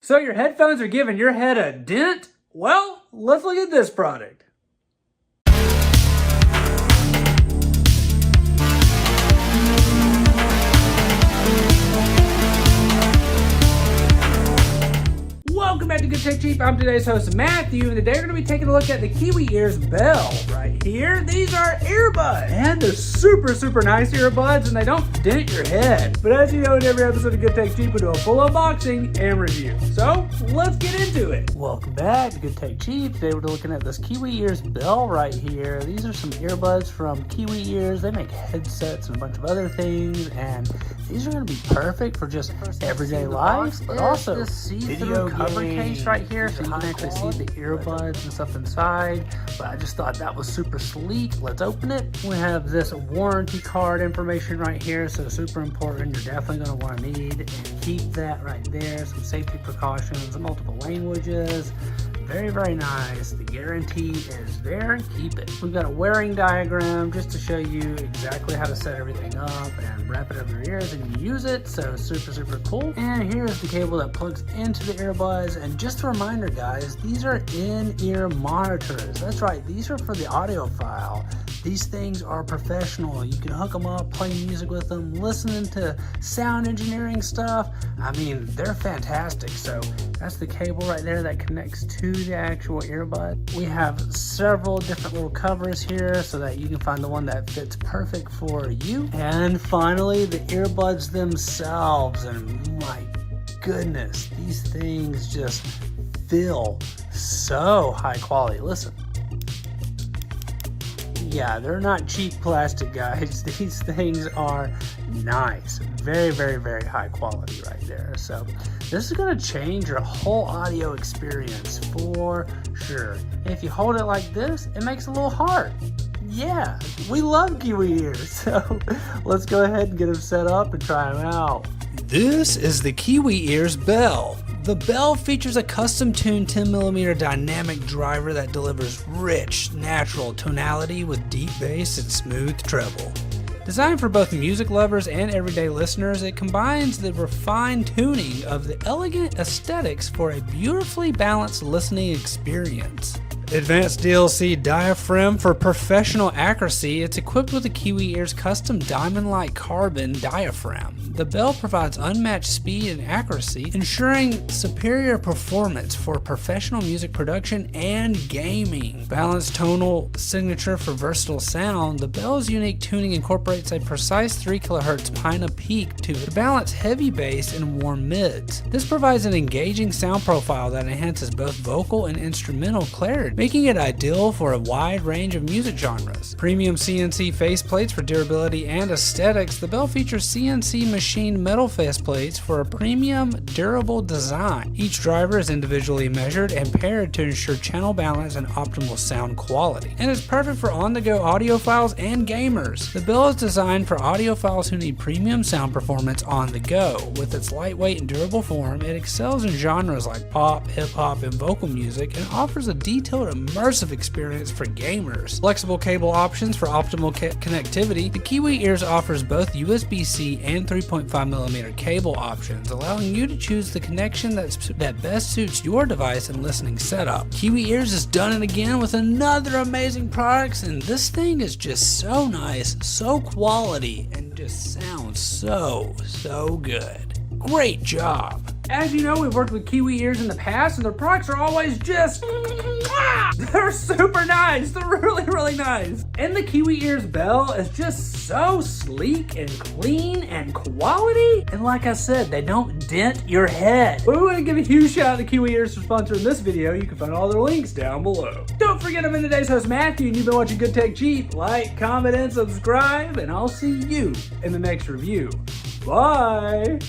So your headphones are giving your head a dent? Well, let's look at this product. Welcome back to Good Tech Cheap. I'm today's host, Matthew, and today we're going to be taking a look at the Kiwi EarsBelle right here. These are earbuds, and they're super nice earbuds, and they don't dent your head. But as you know, in every episode of Good Tech Cheap, we do a full unboxing and review. So let's get into it. Welcome back to Good Tech Cheap. Today we're looking at this Kiwi EarsBelle right here. These are some earbuds from Kiwi Ears. They make headsets and a bunch of other things, and these are going to be perfect for just everyday life, but also video cover case right here, so you can actually see the earbuds and stuff inside. But I just thought that was super sleek. Let's open it. We have this warranty card information right here, so super important. You're definitely going to want to need and keep that right there. Some safety precautions, multiple languages. Very nice. The guarantee is there. Keep it. We've got a wearing diagram just to show you exactly how to set everything up and wrap it over your ears and you use it. So super cool. And here's the cable that plugs into the earbuds. And just a reminder, guys, these are in-ear monitors. That's right. These are for the audiophile. These things are professional. You can hook them up, play music with them, listening to sound engineering stuff. I mean, they're fantastic. So that's the cable right there that connects to the actual earbud. We have several different little covers here so that you can find the one that fits perfect for you. And finally, the earbuds themselves. And my goodness, these things just feel so high quality. Listen. Yeah, they're not cheap plastic, guys. These things are nice. Very high quality right there. So this is going to change your whole audio experience for sure. If you hold it like this, it makes a little heart. Yeah, we love Kiwi ears. So let's go ahead and get them set up and try them out. This is the Kiwi EarsBelle. The Belle features a custom-tuned 10mm dynamic driver that delivers rich, natural tonality with deep bass and smooth treble. Designed for both music lovers and everyday listeners, it combines the refined tuning of the elegant aesthetics for a beautifully balanced listening experience. Advanced DLC diaphragm for professional accuracy. It's equipped with the Kiwi Ears custom diamond-like carbon diaphragm. The Belle provides unmatched speed and accuracy, ensuring superior performance for professional music production and gaming. Balanced tonal signature for versatile sound. The Belle's unique tuning incorporates a precise 3 kHz Pina peak to balance heavy bass and warm mids. This provides an engaging sound profile that enhances both vocal and instrumental clarity, making it ideal for a wide range of music genres. Premium CNC faceplates for durability and aesthetics. The Belle features CNC machined metal faceplates for a premium, durable design. Each driver is individually measured and paired to ensure channel balance and optimal sound quality. And it's perfect for on-the-go audiophiles and gamers. The Belle is designed for audiophiles who need premium sound performance on the go. With its lightweight and durable form, it excels in genres like pop, hip-hop, and vocal music, and offers a detailed, immersive experience for gamers. Flexible cable options for optimal connectivity. The Kiwi Ears offers both USB-C and 3.5mm cable options, allowing you to choose the connection that best suits your device and listening setup. Kiwi Ears has done it again with another amazing products, and this thing is just so nice, so quality, and just sounds so good. Great job. As you know, we've worked with Kiwi Ears in the past, and their products are always just they're super nice. They're really nice. And the Kiwi EarsBelle is just so sleek and clean and quality. And like I said, they don't dent your head. But we want to give a huge shout out to Kiwi Ears for sponsoring this video. You can find all their links down below. Don't forget, I'm in today's host, Matthew, and you've been watching Good Tech Cheap. Like, comment, and subscribe, and I'll see you in the next review. Bye.